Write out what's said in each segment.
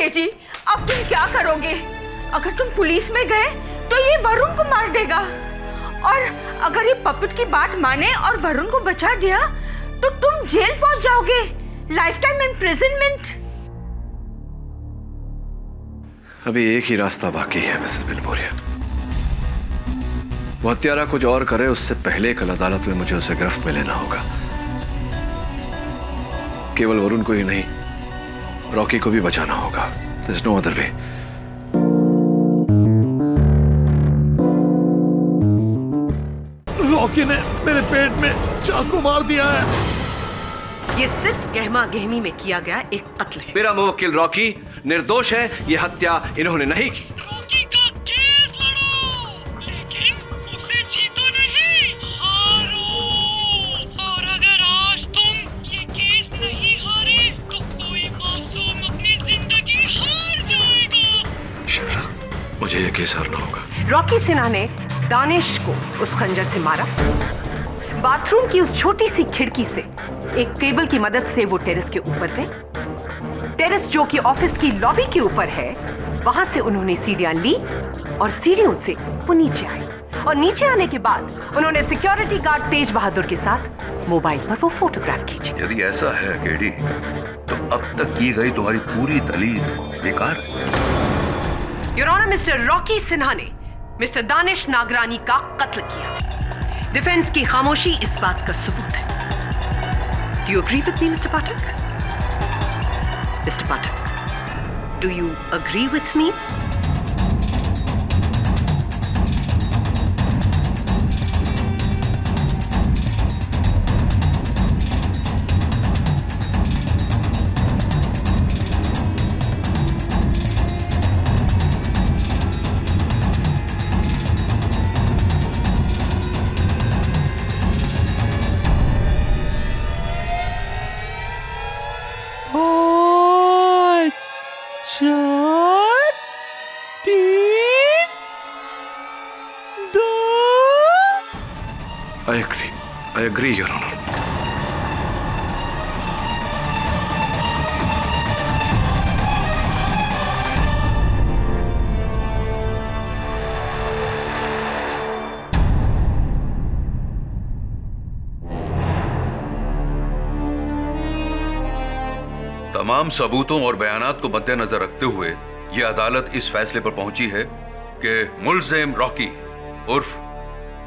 केटी, अब तुम क्या करोगे? अगर तुम पुलिस में गए तो ये वरुण को मार देगा, और अगर ये पपेट की बात माने और वरुण को बचा दिया तो तुम जेल पहुंच जाओगे, लाइफ टाइम इम्प्रिजनमेंट। अभी एक ही रास्ता बाकी है मिसेस बिलबोरिया। वो हत्यारा कुछ और करे उससे पहले कल अदालत में मुझे उसे गिरफ्त में लेना होगा। केवल वरुण को ही नहीं, रॉकी को भी बचाना होगा। There is no other way. Rocky ने मेरे पेट में चाकू मार दिया है। ये सिर्फ गहमा गहमी में किया गया एक कत्ल है। मेरा मुवक्किल रॉकी निर्दोष है, ये हत्या इन्होंने नहीं की। रॉकी का केस लड़ो, लेकिन उसे जीतो नहीं, हारो। और अगर आज तुम ये केस नहीं हारे तो कोई मासूम अपनी जिंदगी हार जाएगा। शिप्रा, मुझे ये केस हारना होगा। रॉकी सिन्हा ने दानिश को उस खंजर से मारा। बाथरूम की उस छोटी सी खिड़की से एक टेबल की मदद से वो टेरेस के ऊपर गए। टेरेस जो कि ऑफिस की लॉबी के ऊपर है, वहां से उन्होंने सीढ़ियां ली और सीढ़ियों से वो नीचे आए। और नीचे आने के बाद उन्होंने सिक्योरिटी गार्ड तेज बहादुर के साथ मोबाइल पर वो फोटोग्राफ खींची। यदि ऐसा है केडी, तो अब तक की गई तुम्हारी पूरी दलील बेकार है। Your honour, mister Rocky Sinha ने मिस्टर दानिश नागरानी का कत्ल किया। डिफेंस की खामोशी इस बात का सबूत है। Do you agree with me, Mr. Pathak? Mr. Pathak, do you agree with me? I agree, Your Honor. तमाम सबूतों और बयानात को मद्देनजर रखते हुए यह अदालत इस फैसले पर पहुंची है कि मुल्जिम रॉकी उर्फ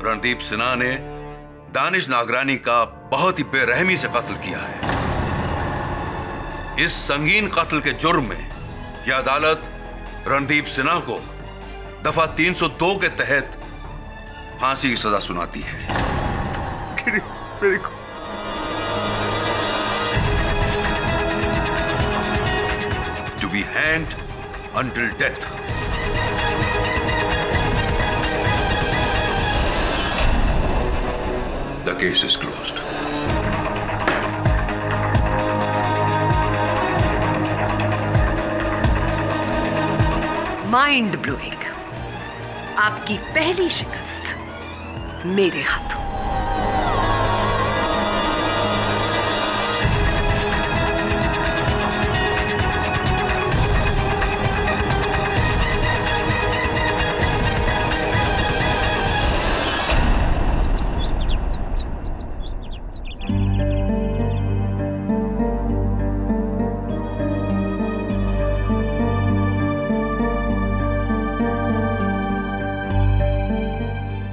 रणदीप सिन्हा ने दानिश नागरानी का बहुत ही बेरहमी से कत्ल किया है। इस संगीन कत्ल के जुर्म में यह अदालत रणदीप सिन्हा को दफा 302 के तहत फांसी की सजा सुनाती है। मेरे को to be hanged until death. The case is closed. Mind blowing. आपकी पहली शिकस्त मेरे हाथों।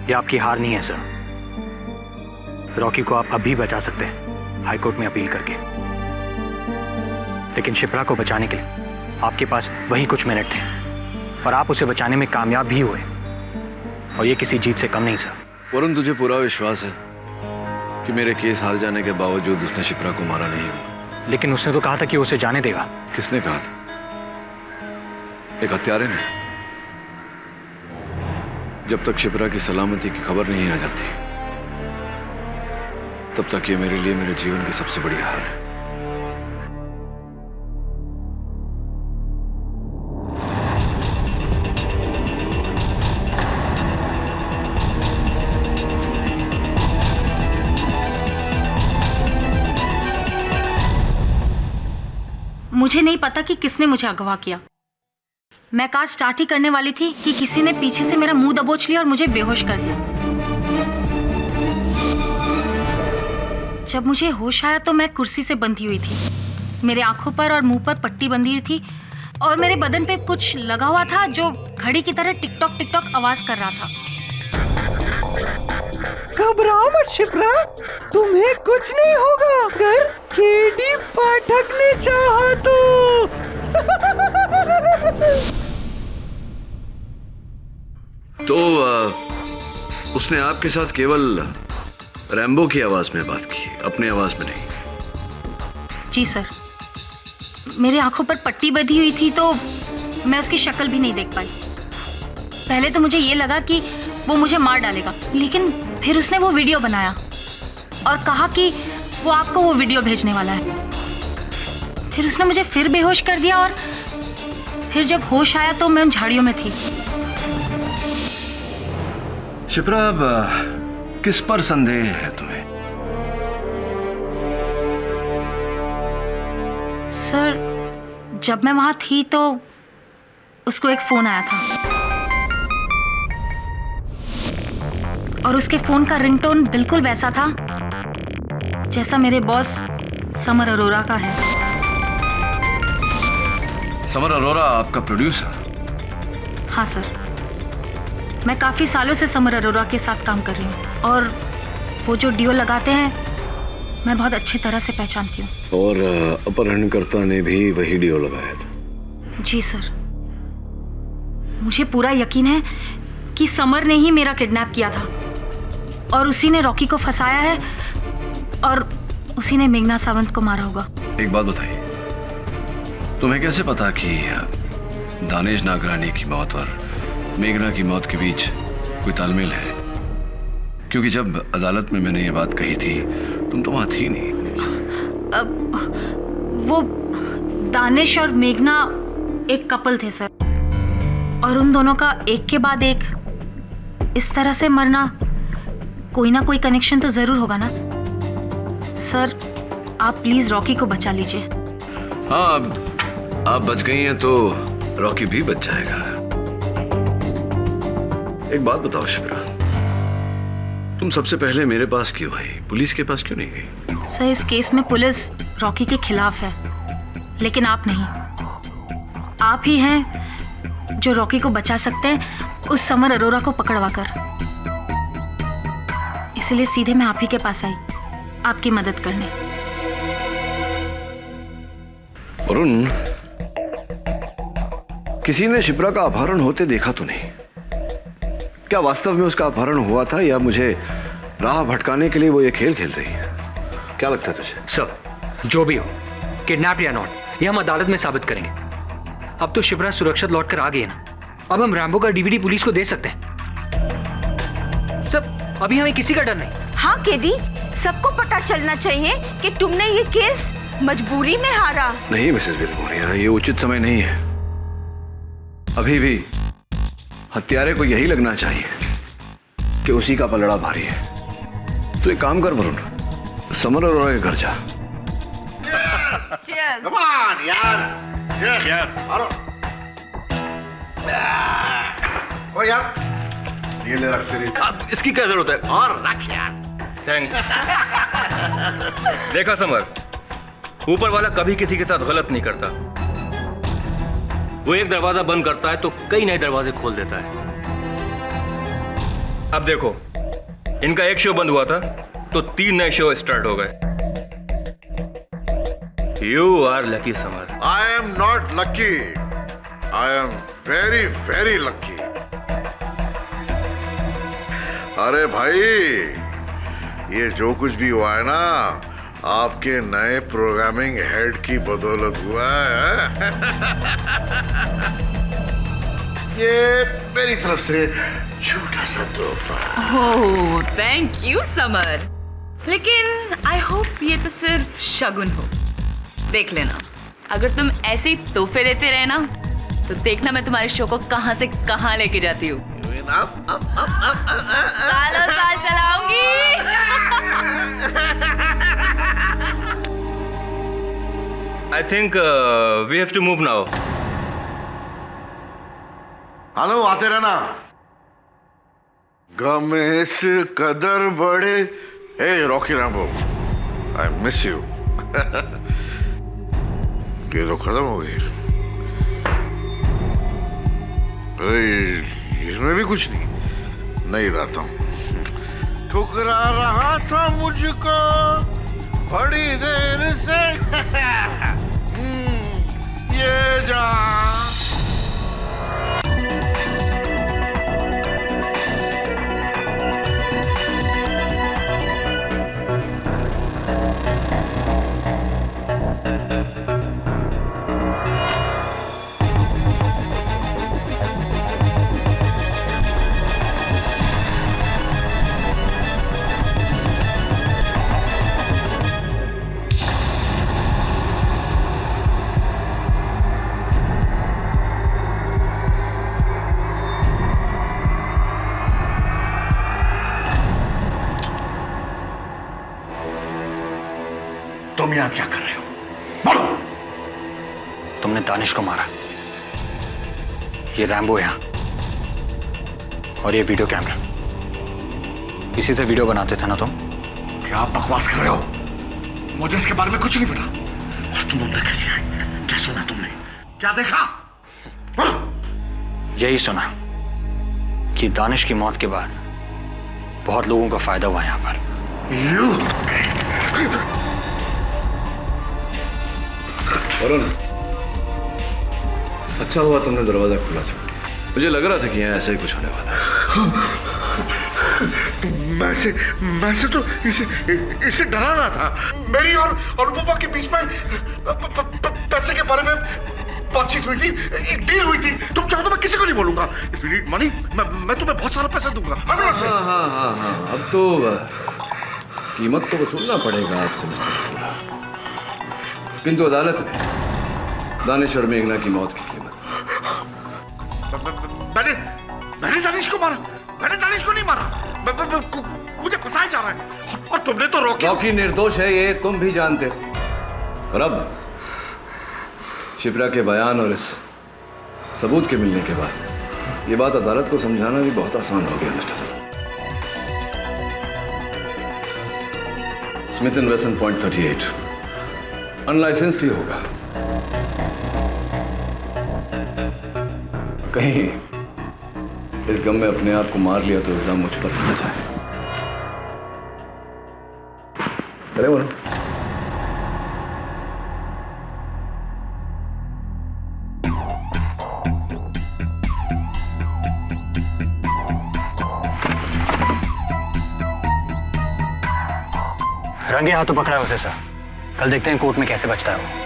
ये आपकी हार नहीं है सर। रॉकी को आप अभी बचा सकते हैं हाईकोर्ट में अपील करके, लेकिन शिप्रा को बचाने के लिए आपके पास वही कुछ मिनट थे और आप उसे बचाने में कामयाब भी हुए, और ये किसी जीत से कम नहीं सर। वरुण, तुझे पूरा विश्वास है कि मेरे केस हार जाने के बावजूद उसने शिप्रा को मारा नहीं होगा? लेकिन उसने तो कहा था कि उसे जाने देगा। किसने कहा था? एक हत्यारे ने। जब तक शिप्रा की सलामती की खबर नहीं आ जाती, तब तक ये मेरे लिए मेरे जीवन की सबसे बड़ी हार है। मुझे नहीं पता कि किसने मुझे अगवा किया, मैं कार स्टार्ट ही करने वाली थी कि किसी ने पीछे से मेरा मुंह दबोच लिया और मुझे बेहोश कर दिया। जब मुझे होश आया तो मैं कुर्सी से बंधी हुई थी। मेरे आंखों पर और मुंह पर पट्टी बंधी हुई थी और मेरे बदन पे कुछ लगा हुआ था जो घड़ी की तरह टिक टॉक आवाज कर रहा था। घबराओ मत शिप्रा, तुम्हें कुछ नहीं होगा अगर केडी पाठक ने चाहा तो। तो उसने आपके साथ केवल रैम्बो की आवाज में बात की, अपनी आवाज में नहीं? जी सर, मेरे आंखों पर पट्टी बंधी हुई थी तो मैं उसकी शक्ल भी नहीं देख पाई। पहले तो मुझे ये लगा कि वो मुझे मार डालेगा, लेकिन फिर उसने वो वीडियो बनाया और कहा कि वो आपको वो वीडियो भेजने वाला है। फिर उसने मुझे फिर बेहोश कर दिया और फिर जब होश आया तो मैं उन झाड़ियों में थी। शिप्रा, अब किस पर संदेह है तुम्हें? सर, जब मैं वहां थी तो उसको एक फोन आया था और उसके फोन का रिंगटोन बिल्कुल वैसा था जैसा मेरे बॉस समर अरोरा का है। समर अरोरा आपका प्रोड्यूसर? हाँ सर, मैं काफी सालों से समर अरोरा के साथ काम कर रही हूँ और वो जो डियो लगाते हैं मैं बहुत अच्छी तरह से पहचानती हूँ। और अपहरणकर्ता ने भी वही डियो लगाया था? जी सर, मुझे पूरा यकीन है कि समर ने ही मेरा किडनैप किया था और उसी ने रॉकी को फंसाया है और उसी ने मेघना सावंत को मारा होगा। एक बात बताइए, तुम्हें कैसे पता कि दानिश नागरानी की मौत और मेघना की मौत के बीच कोई तालमेल है? क्योंकि जब अदालत में मैंने ये बात कही थी तुम तो वहां थी नहीं। वो दानिश और मेघना एक कपल थे सर, और उन दोनों का एक के बाद एक इस तरह से मरना, कोई ना कोई कनेक्शन तो जरूर होगा ना। सर, आप प्लीज रॉकी को बचा लीजिए। हाँ, अब आप बच गई हैं तो रॉकी भी बच जाएगा। एक बात बताओ शिप्रा, तुम सबसे पहले मेरे पास क्यों आई, पुलिस के पास क्यों नहीं गई? सर, इस केस में पुलिस रॉकी के खिलाफ है, लेकिन आप नहीं। आप ही हैं जो रॉकी को बचा सकते हैं उस समर अरोरा को पकड़वा कर। इसलिए सीधे मैं आप ही के पास आई, आपकी मदद करने। वरुण, किसी ने शिप्रा का अपहरण होते देखा तो नहीं? क्या वास्तव में उसका अपहरण हुआ था या मुझे राह भटकाने के लिए वो ये खेल खेल रही है? क्या लगता है तुझे? सर, जो भी हो, किडनैप या नॉट, ये हम अदालत में साबित करेंगे। अब तो शिप्रा सुरक्षित लौटकर आ गई है ना, अब हम रैम्बो का डीवीडी पुलिस को दे सकते हैं। सर, अभी हमें किसी का डर नहीं। हाँ केडी, सबको पता चलना चाहिए कि तुमने ये केस मजबूरी में हारा। नहीं मिसेस बिलमोरिया, ये उचित समय नहीं है। अभी भी हत्यारे को यही लगना चाहिए कि उसी का पलड़ा भारी है। तो एक काम कर वरुण, समर अरोरा के घर जा। Come on, यार। Yes. हेलो। ओ यार, ये ले रख तेरी। इसकी क्या जरूरत है? और रख यार। थैंक्स। देखा समर, ऊपर वाला कभी किसी के साथ गलत नहीं करता। वो एक दरवाजा बंद करता है तो कई नए दरवाजे खोल देता है। अब देखो, इनका एक शो बंद हुआ था तो 3 नए शो स्टार्ट हो गए। You are lucky Samar. I am not lucky. I am very, very lucky. अरे भाई, ये जो कुछ भी हुआ है ना, आपके नए प्रोग्रामिंग हेड की बदौलत हुआ है। ये मेरी तरफ से छोटा सा तोहफा। ओह, थैंक यू समर। लेकिन आई होप ये तो सिर्फ शगुन हो। देख लेना, अगर तुम ऐसे ही तोहफे देते रहे ना तो देखना मैं तुम्हारे शो को कहां से कहां लेके जाती हूँ। सालों साल चलाऊंगी। I think we have to move now. Hello, आते रहना। गम इस कदर बड़े। Hey Rocky Rambo, I miss you. ये तो खत्म हो गई। इसमें भी कुछ नहीं रहता हूं। ठुकरा रहा था मुझको बड़ी देर से। ये जान। तुम यहां क्या कर रहे हो? बोलो। तुमने दानिश को मारा। ये रैम्बो यहां और ये वीडियो कैमरा, इसी से वीडियो बनाते थे ना तुम? क्या बकवास कर रहे हो? मुझे इसके बारे में कुछ नहीं पता। और तुम अंदर कैसे आए? क्या सुना तुमने? क्या देखा? बोलो। यही सुना कि दानिश की मौत के बाद बहुत लोगों का फायदा हुआ यहां पर। वरुण, अच्छा हुआ तुमने दरवाजा खुला छोड़ा। मुझे लग रहा था कि यहाँ ऐसे ही कुछ होने वाला है। मैं से तो इसे डराना था। मेरी और रूपा के बीच में पैसे के बारे में बातचीत हुई थी, एक डील हुई थी। तुम चाहो तो मैं किसी को नहीं बोलूंगा। इफ यू नीड मनी, मैं तुम्हें बहुत सारा पैसा दूंगा। हाँ, अब तो कीमत तो वसूलना पड़ेगा आपसे मिस्टर शुक्ला। किंतु अदालत में दानिश और मेघना की मौत की कीमत। मैंने दानिश को मारा। मैंने दानिश को नहीं मारा। मुझे फंसाया जा रहा है। और तुमने तो रॉकी निर्दोष है, ये तुम भी जानते हो। और अब शिप्रा के बयान और इस सबूत के मिलने के बाद ये बात अदालत को समझाना भी बहुत आसान हो गया mister. Smith and Wesson point 38 unlicensed ही होगा। कहीं इस गम में अपने आप को मार लिया तो इल्जाम मुझ पर न जाए। अरे बोलो। रंगे हाथों पकड़ा है उसे सर। कल देखते हैं कोर्ट में कैसे बचता है वो।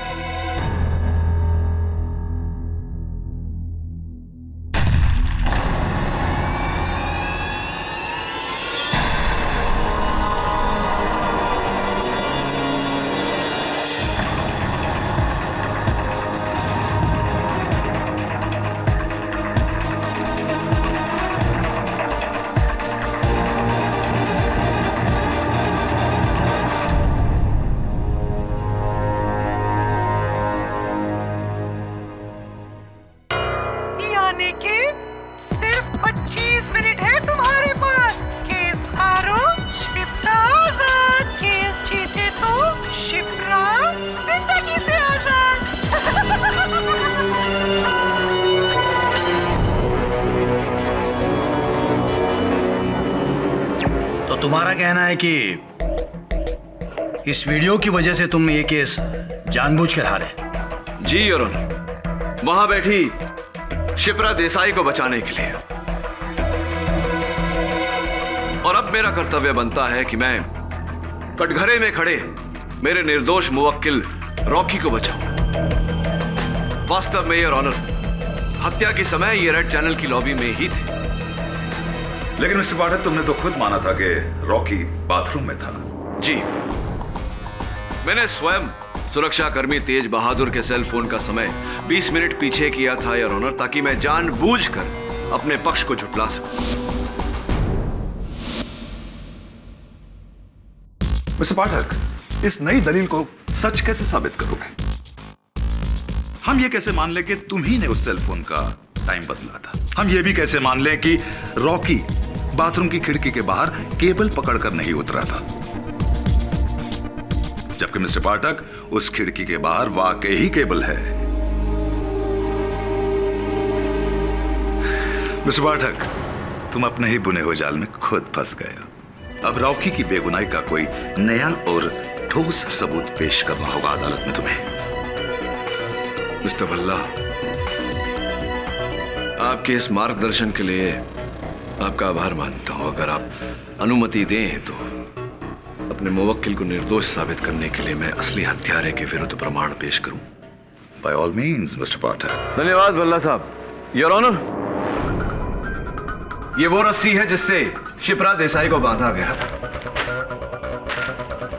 यानी कि सिर्फ 25 मिनट है तुम्हारे पास। केस हारो, शिप्रा आजाद। केस जीते तो शिप्रा जिंदगी से आजाद। तो तुम्हारा कहना है कि इस वीडियो की वजह से तुम ये केस जानबूझकर हारे? जी अरुण, वहां बैठी शिप्रा देसाई को बचाने के लिए। और अब मेरा कर्तव्य बनता है कि मैं कटघरे में खड़े मेरे निर्दोष मुवक्किल रॉकी को बचाऊं। वास्तव में योर ऑनर, हत्या के समय ये रेड चैनल की लॉबी में ही थे। लेकिन मिस्टर पाठक, तुमने तो खुद माना था कि रॉकी बाथरूम में था। जी, मैंने स्वयं सुरक्षा कर्मी तेज बहादुर के सेल फोन का समय 20 मिनट पीछे किया था योर ऑनर, ताकि मैं जानबूझकर अपने पक्ष को झुठला सकूं। मिस्टर पाठक, इस नई दलील को सच कैसे साबित करोगे? हम ये कैसे मान ले कि तुम ही ने उस सेल फोन का टाइम बदला था। हम ये भी कैसे मान लें कि रॉकी बाथरूम की खिड़की के बाहर केबल पकड़कर नहीं उतरा था, जबकि मिस्टर पाठक उस खिड़की के बाहर वाकई ही केबल है। मिस्टर पाठक, तुम अपने ही बुने हुए जाल में खुद फंस गए। अब रॉकी की बेगुनाही का कोई नया और ठोस सबूत पेश करना होगा अदालत में तुम्हें। मिस्टर भल्ला, आपके इस मार्गदर्शन के लिए आपका आभार मानता हूं। अगर आप अनुमति दें तो अपने मुवक्किल को निर्दोष साबित करने के लिए मैं असली हत्यारे के विरुद्ध प्रमाण पेश करूं। बाय ऑल मीन्स मिस्टर पाठक। धन्यवाद भल्ला साहब। योर ऑनर, ये वो रस्सी है जिससे शिप्रा देसाई को बांधा गया था।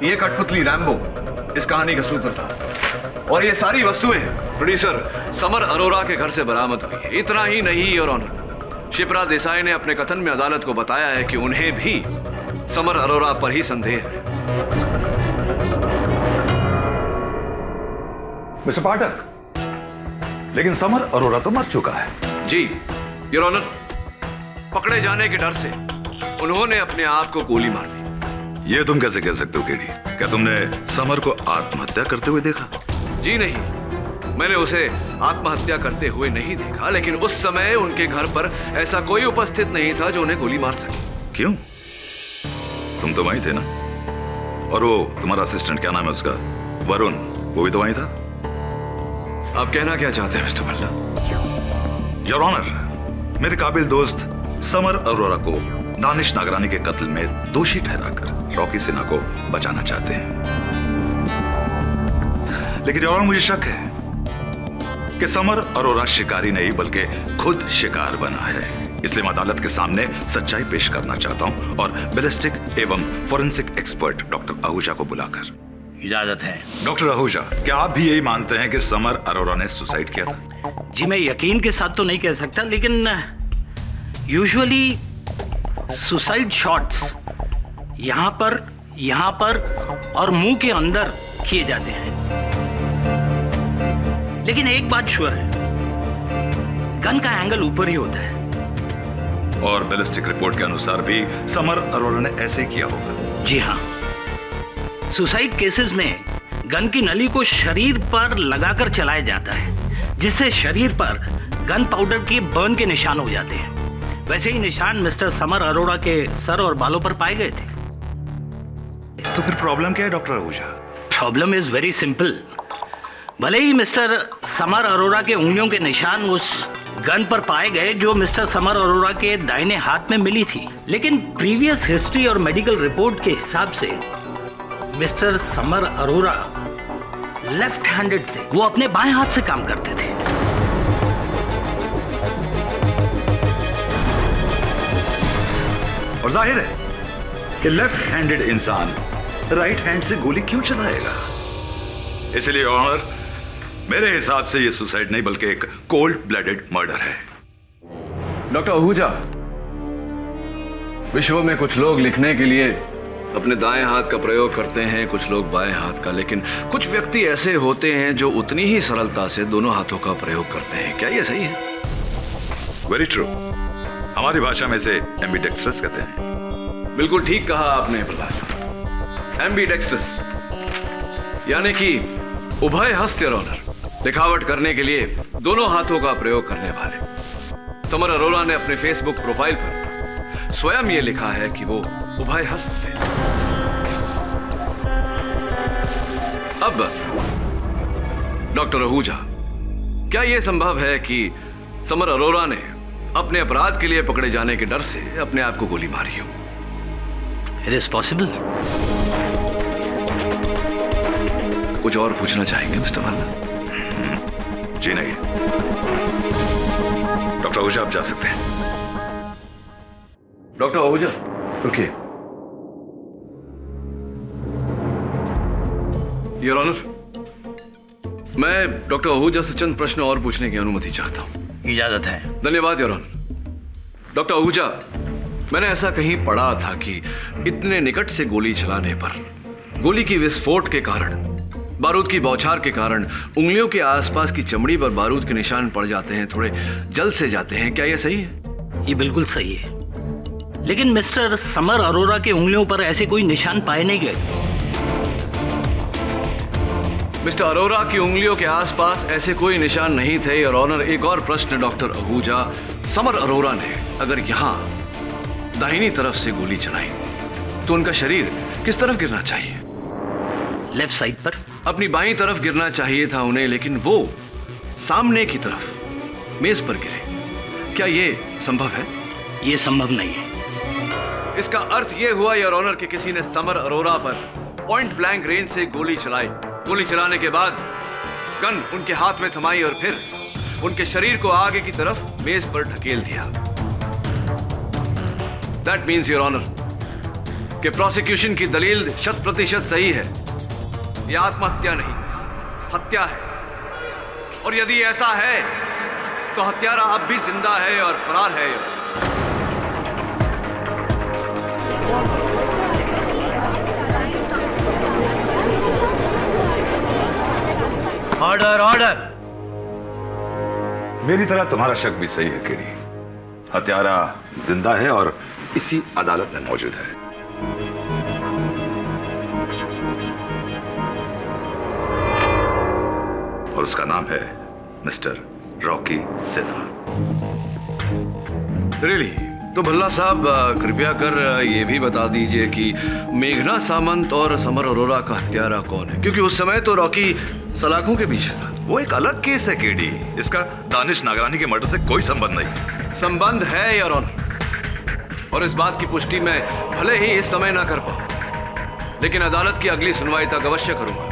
ये कठपुतली रैम्बो इस कहानी का सूत्र था, और ये सारी वस्तुएं प्रोड्यूसर समर अरोरा के घर से बरामद हुई है। इतना ही नहीं योर ऑनर, शिप्रा देसाई ने अपने कथन में अदालत को बताया है कि उन्हें भी समर अरोरा पर ही संदेह है। मिस्टर पाठक, लेकिन समर अरोरा तो मर चुका है। जी योर ऑनर, पकड़े जाने के डर से उन्होंने अपने आप को गोली मार दी। ये तुम कैसे कह सकते हो केडी? क्या तुमने समर को आत्महत्या करते हुए देखा? जी नहीं, मैंने उसे आत्महत्या करते हुए नहीं देखा, लेकिन उस समय उनके घर पर ऐसा कोई उपस्थित नहीं था जो उन्हें गोली मार सके। क्यों? तुम तो वहीं थे ना? और वो तुम्हारा असिस्टेंट, क्या नाम है उसका, वरुण, वो भी तो वहीं था। आप कहना क्या चाहते हैं मिस्टर भल्ला? योर ऑनर, मेरे काबिल दोस्त समर अरोरा को दानिश नागरानी के कत्ल में दोषी ठहराकर रॉकी सिन्हा को बचाना चाहते हैं। लेकिन योर ऑनर, मुझे शक है कि समर अरोरा शिकारी नहीं बल्कि खुद शिकार बना है। इसलिए मैं अदालत के सामने सच्चाई पेश करना चाहता हूं और बैलिस्टिक एवं फोरेंसिक एक्सपर्ट डॉक्टर आहूजा को बुलाकर। इजाजत है। डॉक्टर आहूजा, क्या आप भी यही मानते हैं कि समर अरोरा ने सुसाइड किया था? जी, मैं यकीन के साथ तो नहीं कह सकता, लेकिन यूजुअली सुसाइड शॉट्स यहाँ पर और मुंह के अंदर किए जाते हैं। लेकिन एक बात श्योर है, गन का एंगल ऊपर ही होता है। और बैलिस्टिक रिपोर्ट के अनुसार भी समर अरोरा ने ऐसे किया होगा। जी हाँ, सुसाइड केसेस में गन की नली को शरीर पर लगाकर चलाया जाता है, जिससे शरीर पर गन पाउडर के बर्न के निशान हो जाते हैं। वैसे ही निशान मिस्टर समर अरोरा के सर और बालों पर पाए गए थे। तो फिर प्रॉब्लम क्या है doctor Ahuja? Problem is very simple. भले ही मिस्टर समर अरोरा के उंगलियों के निशान उस गन पर पाए गए जो मिस्टर समर अरोरा के दाहिने हाथ में मिली थी, लेकिन प्रीवियस हिस्ट्री और मेडिकल रिपोर्ट के हिसाब से mister summer Arora left handed थे। वो अपने बाएं हाथ से काम करते थे। और जाहिर है कि लेफ्ट हैंडेड इंसान राइट हैंड से गोली क्यों चलाएगा? इसलिए ऑनर, मेरे हिसाब से यह सुसाइड नहीं बल्कि एक कोल्ड ब्लडेड मर्डर है। डॉक्टर आहूजा, विश्व में कुछ लोग लिखने के लिए अपने दाएं हाथ का प्रयोग करते हैं, कुछ लोग बाएं हाथ का, लेकिन कुछ व्यक्ति ऐसे होते हैं जो उतनी ही सरलता से दोनों हाथों का प्रयोग करते हैं। क्या यह सही है? Very true. हमारी भाषा में इसे एम्बिडेक्स्ट्रस कहते हैं। बिल्कुल ठीक कहा आपने भल्ला। एम्बिडेक्स्ट्रस यानी कि उभय हस्त योर ऑनर, दिखावट करने के लिए दोनों हाथों का प्रयोग करने वाले। समर अरोरा ने अपने फेसबुक प्रोफाइल पर स्वयं ये लिखा है कि वो उभय हस्त थे। अब डॉक्टर आहूजा, क्या यह संभव है कि समर अरोरा ने अपने अपराध के लिए पकड़े जाने के डर से अपने आप को गोली मारी हो? It is possible. कुछ और पूछना चाहेंगे मिस्टर भल्ला? जी नहीं। डॉक्टर आहूजा, आप जा सकते हैं। डॉक्टर आहूजा, रुकिए। योर ऑनर, मैं डॉक्टर आहूजा से चंद प्रश्न और पूछने की अनुमति चाहता हूं। इजाजत है। धन्यवाद योर ऑनर। डॉक्टर आहूजा, मैंने ऐसा कहीं पढ़ा था कि इतने निकट से गोली चलाने पर गोली की विस्फोट के कारण बारूद की बौछार के कारण उंगलियों के आसपास की चमड़ी पर बारूद के निशान पड़ जाते हैं, थोड़े जल से जाते हैं। क्या यह सही है? ये बिल्कुल सही है, लेकिन मिस्टर समर अरोरा के उंगलियों पर ऐसे कोई निशान पाए नहीं गए। मिस्टर अरोरा की उंगलियों के आसपास ऐसे कोई निशान नहीं थे। और ऑनर, एक और प्रश्न डॉक्टर आहूजा। समर अरोरा ने अगर यहां दाहिनी तरफ से गोली चलाई तो उनका शरीर किस तरफ गिरना चाहिए? लेफ्ट साइड पर। अपनी बाईं तरफ गिरना चाहिए था उन्हें, लेकिन वो सामने की तरफ मेज पर गिरे। क्या ये संभव है? ये संभव नहीं है। इसका अर्थ ये हुआ योर ऑनर कि किसी ने समर अरोरा पर पॉइंट ब्लैंक रेंज से गोली चलाई। गोली चलाने के बाद गन उनके हाथ में थमाई और फिर उनके शरीर को आगे की तरफ मेज पर ढकेल दिया। दैट मीन्स योर ऑनर कि प्रोसिक्यूशन की दलील 100% सही है। यह आत्महत्या नहीं, हत्या है। और यदि ऐसा है तो हत्यारा अब भी जिंदा है और फरार है। Order, order. मेरी तरह तुम्हारा शक भी सही है केडी। हत्यारा जिंदा है और इसी अदालत में मौजूद है। और उसका नाम है मिस्टर रॉकी सिन्हा। रियली? तो भल्ला साहब कृपया कर ये भी बता दीजिए कि मेघना सामंत और समर अरोरा का हत्यारा कौन है, क्योंकि उस समय तो रॉकी सलाखों के पीछे था। वो एक अलग केस है केडी। इसका दानिश नागरानी के मर्डर से कोई संबंध नहीं। संबंध है योर ऑनर, और इस बात की पुष्टि मैं भले ही इस समय ना कर पाऊं, लेकिन अदालत की अगली सुनवाई तक अवश्य करूंगा।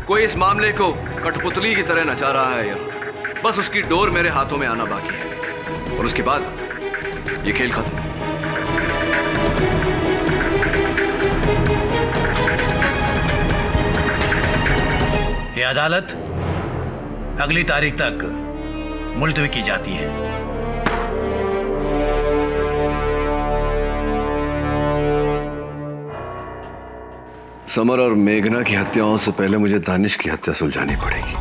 कोई इस मामले को कठपुतली की तरह नचा रहा है यार। बस उसकी डोर मेरे हाथों में आना बाकी है और उसके बाद ये खेल खत्म। ये अदालत अगली तारीख तक मुलतवी की जाती है। समर और मेघना की हत्याओं से पहले मुझे दानिश की हत्या सुलझानी पड़ेगी।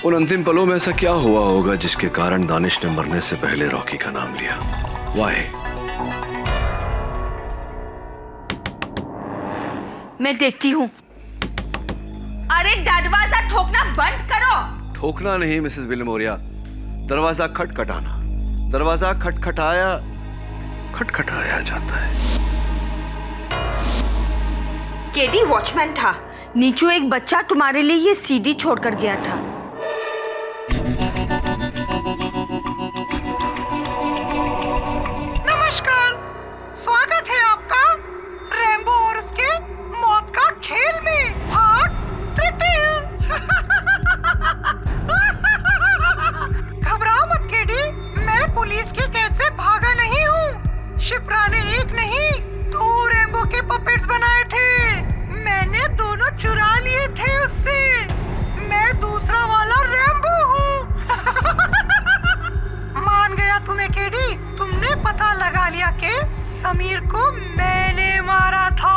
उन अंतिम पलों में ऐसा क्या हुआ होगा जिसके कारण दानिश ने मरने से पहले रॉकी का नाम लिया? वाई? मैं देखती हूँ। अरे दरवाजा ठोकना बंद करो। ठोकना नहीं मिसेस विल्मोरिया, दरवाजा खटखटाना। दरवाजा खटखटाया जाता है। केडी वॉचमैन था। नीचू एक बच्चा तुम्हारे लिए ये सीडी छोड़कर गया था। नमस्कार, स्वागत है आपका रैम्बो और उसके मौत का खेल में भाग 3। घबराओ मत केडी, मैं पुलिस की कैद से भागा नहीं हूँ। शिप्रा ने एक नहीं 2 रैम्बो के पपेट्स बनाए थे। मैंने दोनों चुरा लिए थे उससे। मैं दूसरा वाला रैम्बो हूँ। मान गया तुम्हें केडी। तुमने पता लगा लिया कि समीर को मैंने मारा था,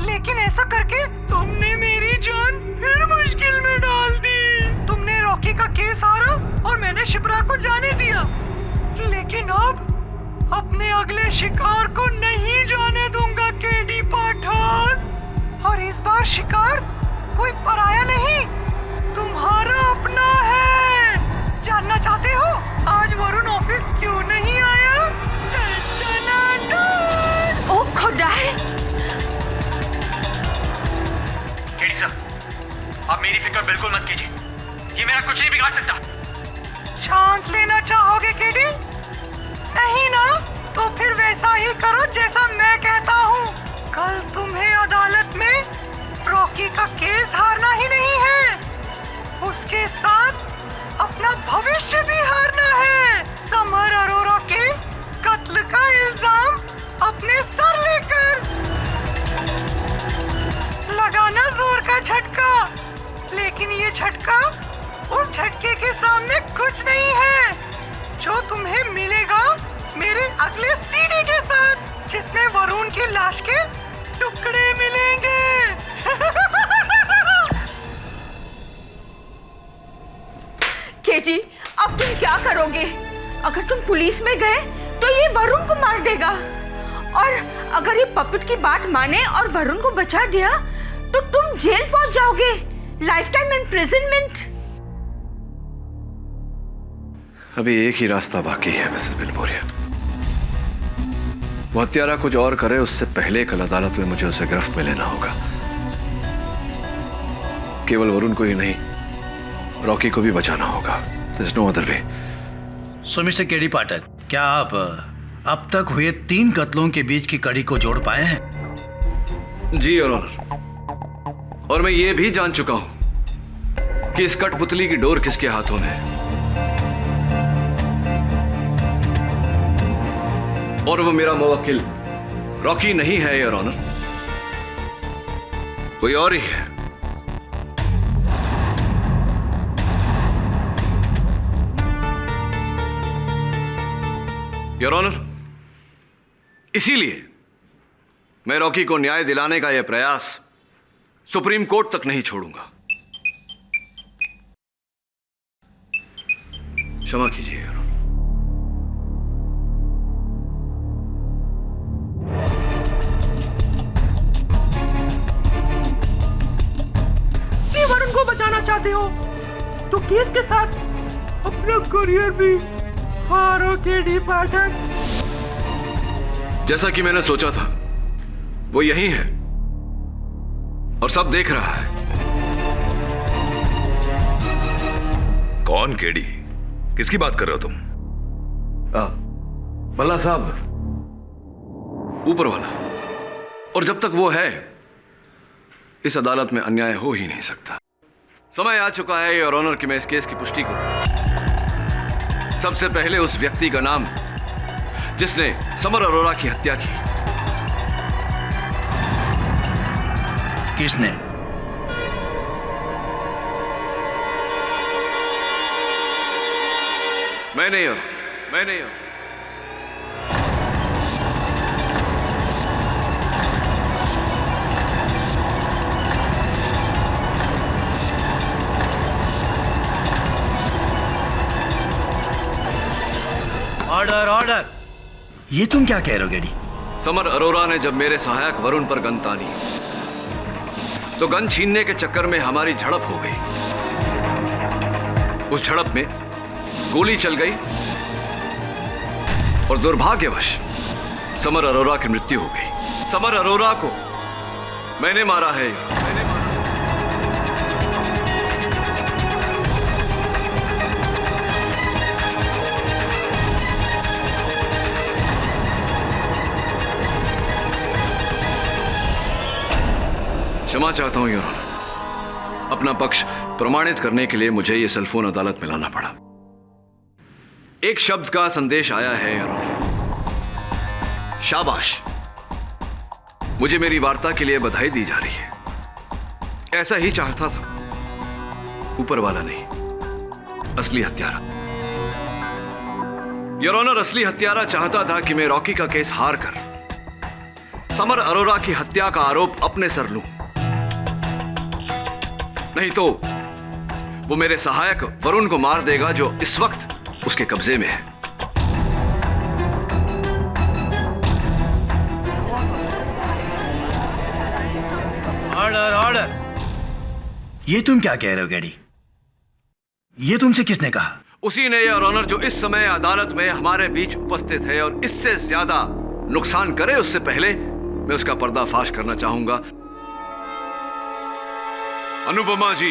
लेकिन ऐसा करके तुमने मेरी जान फिर मुश्किल में डाल दी। तुमने रॉकी का केस हारा और मैंने शिप्रा को जाने दिया, लेकिन अब अपने अगले शिकार को नहीं जाने दूंगा केडी पाठक। और इस बार शिकार कोई पराया नहीं, तुम्हारा अपना है। जानना चाहते हो आज वरुण ऑफिस क्यों नहीं आया? ओ खुदा है। केडी सर, आप मेरी फिक्र बिल्कुल मत कीजिए। ये मेरा कुछ नहीं बिगाड़ सकता। चांस लेना चाहोगे केडी? नहीं ना, तो फिर वैसा ही करो जैसा मैं कहता हूँ। कल तुम्हें अदालत में रॉकी का केस हारना ही नहीं है, उसके साथ अपना भविष्य भी हारना है। समर अरोरा के कत्ल का इल्जाम अपने सर लेकर लगाना जोर का झटका, लेकिन ये झटका उस झटके के सामने कुछ नहीं है जो तुम्हें मिलेगा मेरे अगले सीडी के साथ, जिसमें वरुण की लाश के टुकड़े मिलेंगे। केटी, अब तुम क्या करोगे? अगर तुम पुलिस में गए तो ये वरुण को मार देगा, और अगर ये पपेट की बात माने और वरुण को बचा दिया तो तुम जेल पहुंच जाओगे, लाइफ टाइम इम्प्रिजनमेंट। अभी एक ही रास्ता बाकी है मिसेस बिलबोरिया। वो हत्यारा कुछ और करे उससे पहले कल अदालत में मुझे उसे गिरफ्त में लेना होगा। केवल वरुण को ही नहीं, रॉकी को भी बचाना होगा। There's no other way. सो मिस्टर केडी पाठक, क्या आप अब तक हुए 3 कत्लों के बीच की कड़ी को जोड़ पाए हैं? जी योर ऑनर, और मैं ये भी जान चुका हूं कि इस कठपुतली की डोर किसके हाथों में है, और वो मेरा मुवक्किल रॉकी नहीं है योर ऑनर, कोई और ही है। योर ऑनर, इसीलिए मैं रॉकी को न्याय दिलाने का यह प्रयास सुप्रीम कोर्ट तक नहीं छोड़ूंगा। क्षमा कीजिए योर ऑनर। कि वरुण को बचाना चाहते हो तो केस के साथ अपना करियर भी हारो केडी पाठक। जैसा कि मैंने सोचा था वो यही है और सब देख रहा है। कौन केडी? किसकी बात कर रहे हो तुम? भल्ला साहब, ऊपर वाला। और जब तक वो है इस अदालत में अन्याय हो ही नहीं सकता। समय आ चुका है योर ऑनर कि मैं इस केस की पुष्टि करूं। सबसे पहले उस व्यक्ति का नाम जिसने समर अरोरा की हत्या की। किसने? मैंने ऑर्डर ऑर्डर। ये तुम क्या कह रहे हो गेडी? समर अरोरा ने जब मेरे सहायक वरुण पर गन तानी तो गन छीनने के चक्कर में हमारी झड़प हो गई। उस झड़प में गोली चल गई और दुर्भाग्यवश समर अरोरा की मृत्यु हो गई। समर अरोरा को मैंने मारा है। क्षमा चाहता हूं योर ऑनर, अपना पक्ष प्रमाणित करने के लिए मुझे यह सेलफोन अदालत में लाना पड़ा। एक शब्द का संदेश आया है योर ऑनर। शाबाश, मुझे मेरी वार्ता के लिए बधाई दी जा रही है। ऐसा ही चाहता था, ऊपर वाला नहीं, असली हत्यारा। योर ऑनर, असली हत्यारा चाहता था कि मैं रॉकी का केस हार कर समर अरोरा की हत्या का आरोप अपने सर लूं, नहीं तो वो मेरे सहायक वरुण को मार देगा जो इस वक्त उसके कब्जे में है। Order order. ये तुम क्या कह रहे हो गेडी? ये तुमसे किसने कहा? उसी ने योर ऑनर जो इस समय अदालत में हमारे बीच उपस्थित है और इससे ज्यादा नुकसान करे उससे पहले मैं उसका पर्दाफाश करना चाहूंगा। अनुपमा जी,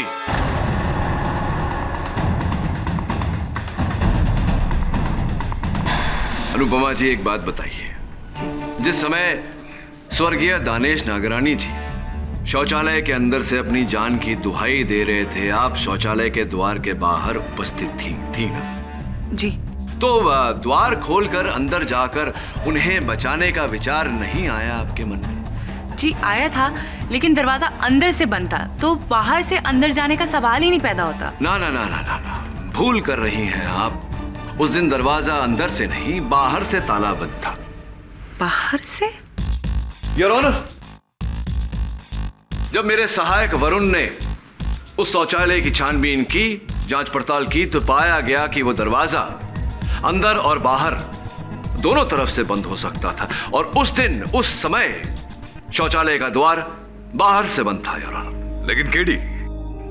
अनुपमा जी एक बात बताइए। जिस समय स्वर्गीय दानेश नागरानी जी शौचालय के अंदर से अपनी जान की दुहाई दे रहे थे, आप शौचालय के द्वार के बाहर उपस्थित थी ना? जी। तो द्वार खोलकर अंदर जाकर उन्हें बचाने का विचार नहीं आया आपके मन में? जी आया था, लेकिन दरवाजा अंदर से बंद था, तो बाहर से अंदर जाने का सवाल ही नहीं पैदा होता। ना ना ना ना ना ना, भूल कर रही हैं आप। उस दिन दरवाजा अंदर से नहीं, बाहर से ताला बंद था। बाहर से? योर ऑनर, जब मेरे सहायक वरुण ने उस शौचालय की छानबीन की, जांच पड़ताल की तो पाया गया कि वो दरवाजा अंदर और बाहर दोनों तरफ से बंद हो सकता था और उस दिन उस समय शौचालय का द्वार बाहर से बंद था, योर ऑनर। लेकिन केडी,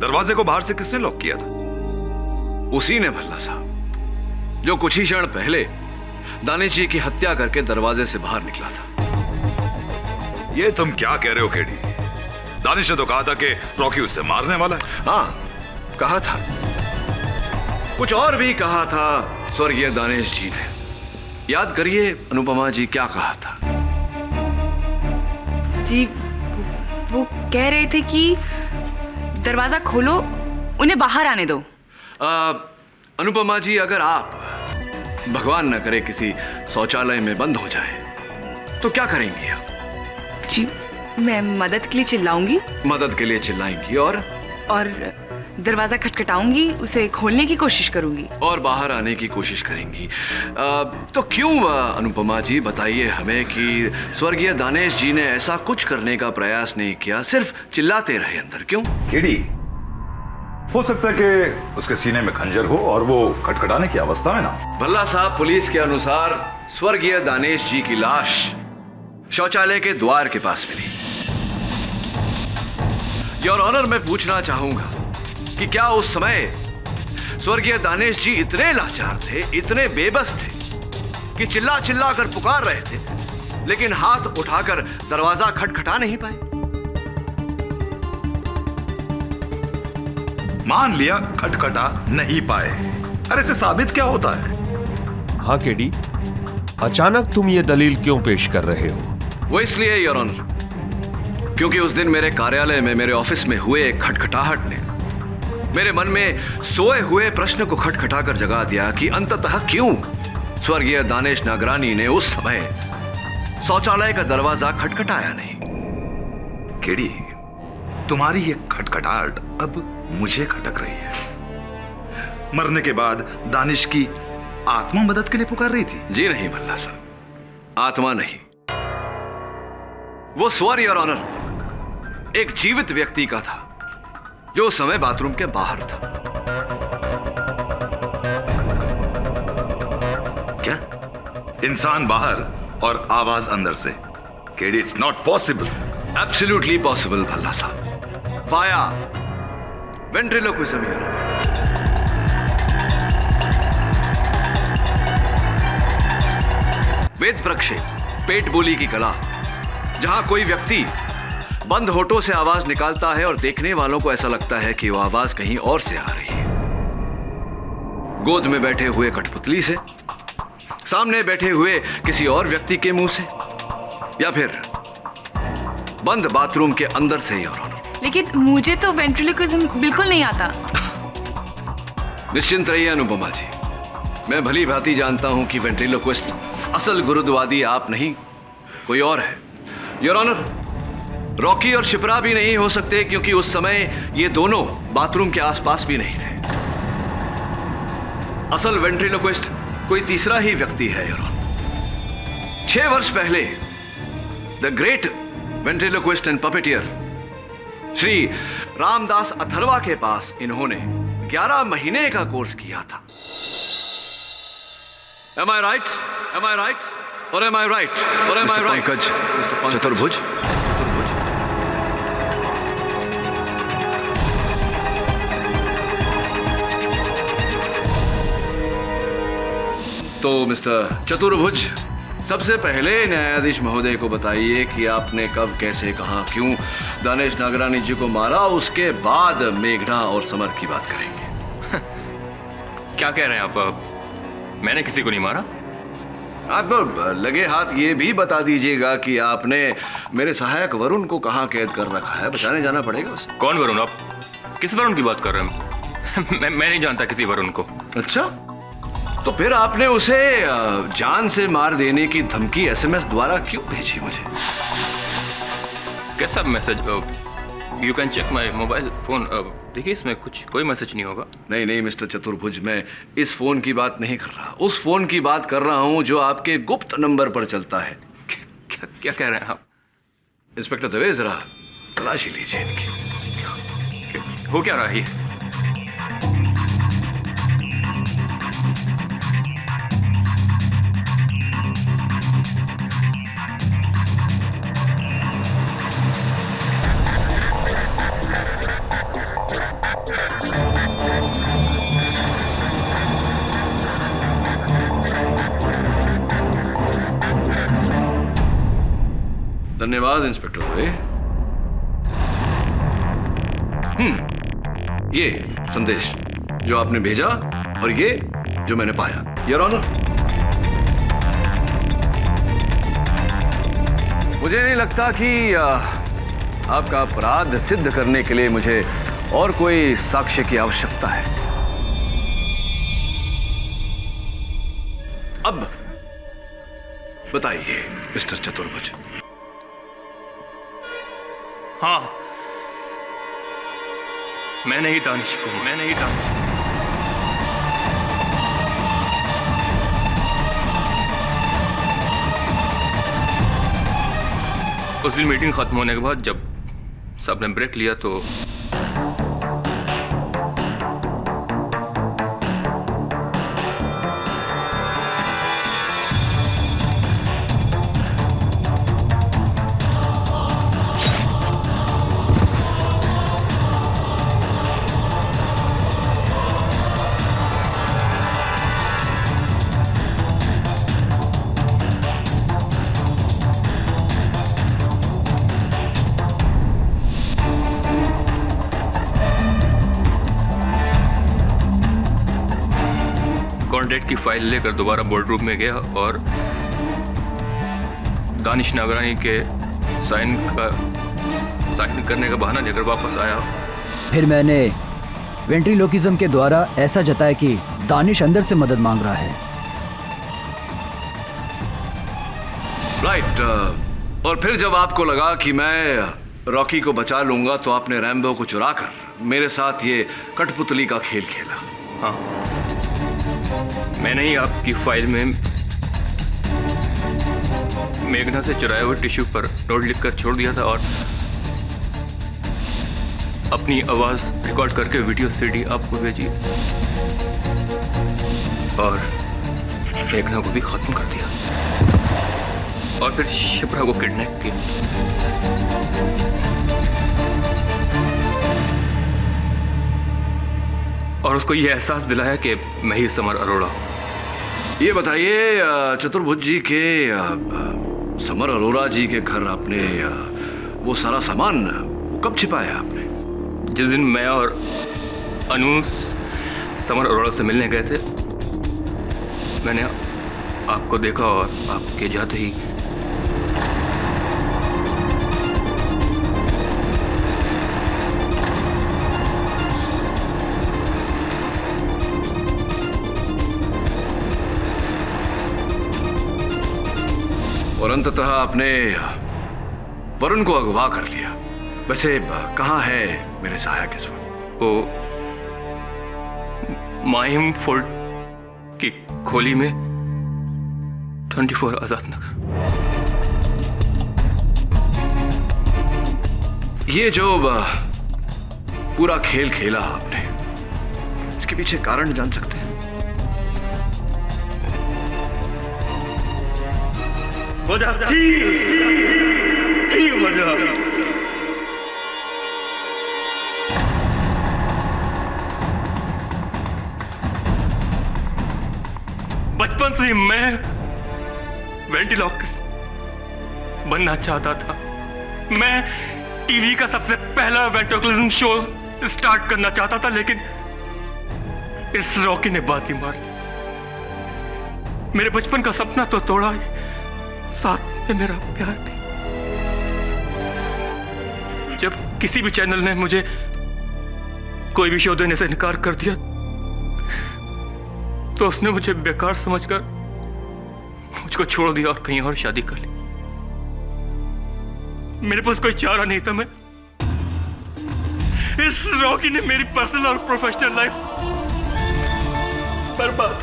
दरवाजे को बाहर से किसने लॉक किया था? उसी ने भल्ला साहब, जो कुछ ही क्षण पहले दानिश जी की हत्या करके दरवाजे से बाहर निकला था। ये तुम क्या कह रहे हो केडी? दानिश ने तो कहा था कि रॉकी उससे मारने वाला है। हाँ, कहा था। कुछ और भी कहा था स्वर्गीय दानिश जी ने। याद करिए अनुपमा जी, क्या कहा था? जी वो कह रहे थे कि दरवाजा खोलो, उन्हें बाहर आने दो। अनुपमा जी, अगर आप भगवान न करे किसी शौचालय में बंद हो जाए तो क्या करेंगी आप? जी मैं मदद के लिए चिल्लाऊंगी। मदद के लिए चिल्लाएंगी और दरवाजा खटखटाऊंगी, उसे खोलने की कोशिश करूंगी और बाहर आने की कोशिश करेंगी। तो क्यों अनुपमा जी, बताइए हमें कि स्वर्गीय दानिश जी ने ऐसा कुछ करने का प्रयास नहीं किया, सिर्फ चिल्लाते रहे अंदर, क्यों? केडी, हो सकता है कि उसके सीने में खंजर हो और वो खटखटाने की अवस्था में ना हो। भल्ला साहब, पुलिस के अनुसार स्वर्गीय दानिश जी की लाश शौचालय के द्वार के पास मिली। योर ऑनर, मैं पूछना चाहूंगा कि क्या उस समय स्वर्गीय दानिश जी इतने लाचार थे, इतने बेबस थे कि चिल्ला चिल्ला कर पुकार रहे थे, लेकिन हाथ उठाकर दरवाजा खटखटा नहीं पाए? मान लिया खटखटा नहीं पाए, अरे इससे साबित क्या होता है? हाँ केडी, अचानक तुम ये दलील क्यों पेश कर रहे हो? वो इसलिए योर ऑनर, क्योंकि उस दिन मेरे कार्यालय में, मेरे ऑफिस में हुए एक खटखटाहट ने मेरे मन में सोए हुए प्रश्न को खटखटाकर जगा दिया कि अंततः क्यों स्वर्गीय दानिश नागरानी ने उस समय शौचालय का दरवाजा खटखटाया नहीं। केडी, तुम्हारी ये खटखटाहट अब मुझे खटक रही है। मरने के बाद दानिश की आत्मा मदद के लिए पुकार रही थी? जी नहीं भल्ला साहब, आत्मा नहीं, वो स्वर, योर ऑनर, एक जीवित व्यक्ति का था जो उस समय बाथरूम के बाहर था। क्या? इंसान बाहर और आवाज अंदर से? KD, it's not possible. Absolutely possible Bhalla साहब। पाया वेंट्रिलोक्विज्म, योर ऑनर। वेद प्रक्षेप, पेट बोली की कला, जहां कोई व्यक्ति बंद होठों से आवाज निकालता है और देखने वालों को ऐसा लगता है कि वो आवाज कहीं और से आ रही है। गोद में बैठे हुए कठपुतली से, सामने बैठे हुए किसी और व्यक्ति के मुंह से, या फिर बंद बाथरूम के अंदर से, योर ऑनर। लेकिन मुझे तो वेंट्रिलोक्विज्म बिल्कुल नहीं आता। निश्चिंत रहिए अनुपमा जी, मैं भली भांति जानता हूं कि वेंट्रिलोक्विस्ट असल गुरुद्वादी आप नहीं, कोई और है। योर ऑनर, रॉकी और शिप्रा भी नहीं हो सकते, क्योंकि उस समय ये दोनों बाथरूम के आसपास भी नहीं थे। असल वेंट्रिलोक्विस्ट कोई तीसरा ही व्यक्ति है, योर ऑनर। 6 वर्ष पहले the great ventriloquist and puppeteer Shri Ramdas Atharva के पास इन्होंने 11 महीने का कोर्स किया था। Am I right? Am I right? Or am I right? Or am I right? Mr. Pankaj चतुर्भुज। तो मिस्टर चतुर्भुज, सबसे पहले न्यायाधीश महोदय को बताइए कि आपने कब, कैसे, कहां, क्यों दानिश नागरानी जी को मारा। उसके बाद मेघना और समर की बात करेंगे। क्या कह रहे हैं आप? मैंने किसी को नहीं मारा। आप लगे हाथ ये भी बता दीजिएगा कि आपने मेरे सहायक वरुण को कहां कैद कर रखा है, बचाने जाना पड़ेगा उसे। कौन वरुण? आप किस वरुण की बात कर रहे हैं? मैं नहीं जानता किसी वरुण को। अच्छा, तो फिर आपने उसे जान से मार देने की धमकी SMS द्वारा क्यों भेजी मुझे? कैसा message? You can check my mobile phone. देखिए, इसमें कोई मैसेज नहीं होगा। नहीं नहीं मिस्टर चतुर्भुज, मैं इस फोन की बात नहीं कर रहा, उस फोन की बात कर रहा हूं जो आपके गुप्त नंबर पर चलता है। क्या कह रहे हैं आप? इंस्पेक्टर दवे, जरा तलाशी लीजिए इनकी। हो क्या रहा है ये? धन्यवाद इंस्पेक्टर भाई। ये संदेश जो आपने भेजा और ये जो मैंने पाया, योर ऑनर। मुझे नहीं लगता कि आपका अपराध सिद्ध करने के लिए मुझे और कोई साक्ष्य की आवश्यकता है। अब बताइए मिस्टर चतुर्भुज। हाँ, मैंने ही दानिश को उस दिन मीटिंग खत्म होने के बाद जब सबने ब्रेक लिया तो कॉन्ट्रैक्ट की फाइल लेकर दोबारा बोर्ड रूम में गया और दानिश नागरानी के साइन करने का बहाना लेकर वापस आया। फिर मैंने वेंट्रीलोकिज्म के द्वारा ऐसा जताया कि दानिश अंदर से मदद मांग रहा है। राइट। और फिर जब आपको लगा कि मैं रॉकी को बचा लूंगा तो आपने रैम्बो को चुराकर मेरे साथ ये कठपुतली का खेल खेला। हाँ, मैंने ही आपकी फाइल में मेघना से चुराए हुए टिश्यू पर नोट लिखकर छोड़ दिया था और अपनी आवाज रिकॉर्ड करके वीडियो सीडी आपको भेजी और मेघना को भी खत्म कर दिया और फिर शिप्रा को किडनैप किया। और उसको ये एहसास दिलाया कि मैं ही समर अरोड़ा हूं। ये बताइए चतुर्भुज जी के समर अरोड़ा जी के घर आपने वो सारा सामान कब छिपाया आपने? जिस दिन मैं और अनु समर अरोड़ा से मिलने गए थे मैंने आपको देखा और आपके जाते ही और अंततः आपने वरुण को अगवा कर लिया। वैसे कहाँ है मेरे सहायक इस वक्त? वो माहिम फोर्ट की खोली में 24 आजाद नगर। ये जो पूरा खेल खेला आपने, इसके पीछे कारण जान सकते हैं? वजह थी वजह बचपन से ही मैं वेंट्रीलोकिस्ट बनना चाहता था। मैं टीवी का सबसे पहला वेंट्रीलोकिज्म शो स्टार्ट करना चाहता था, लेकिन इस रॉकी ने बाजी मारी। मेरे बचपन का सपना तो तोड़ा ही, साथ में मेरा प्यार भी। जब किसी भी चैनल ने मुझे कोई भी शो देने से इनकार कर दिया तो उसने मुझे बेकार समझकर मुझको छोड़ दिया और कहीं और शादी कर ली। मेरे पास कोई चारा नहीं था। मैं इस रॉकी ने मेरी पर्सनल और प्रोफेशनल लाइफ बर्बाद।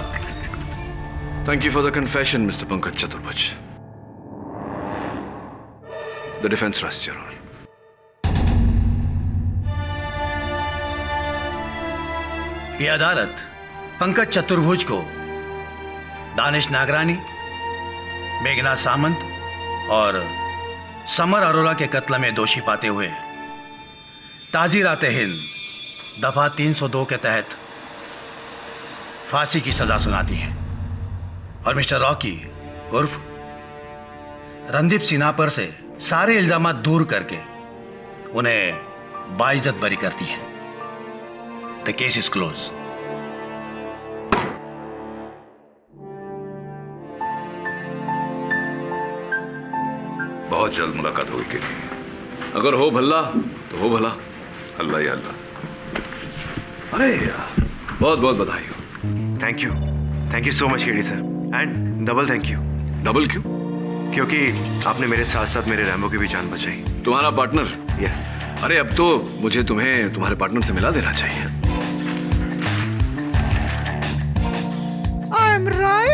Thank you for the confession, Mr. Pankaj Chaturbhuj. The defense rests, Your Honor. ये अदालत पंकज चतुर्भुज को दानिश नागरानी, मेघना सामंत और समर अरोरा के कत्ल में दोषी पाते हुए ताजीरात हिंद दफा 302 के तहत फांसी की सजा सुनाती है और मिस्टर रॉकी उर्फ रणदीप सिन्हा पर से सारे इल्जामात दूर करके उन्हें बाइज्जत बरी करती है। The case is close. बहुत जल्द मुलाकात होगी केडी। अगर हो भला तो हो भला। अल्लाह ही अल्लाह। अरे यार, बहुत बहुत बधाई हो। Thank you so much KD sir, and double thank you. Double क्यों? क्योंकि आपने मेरे साथ साथ मेरे रैम्बो की भी जान बचाई। तुम्हारा पार्टनर? यस। अरे अब तो मुझे तुम्हें तुम्हारे पार्टनर से मिला देना चाहिए। I am right.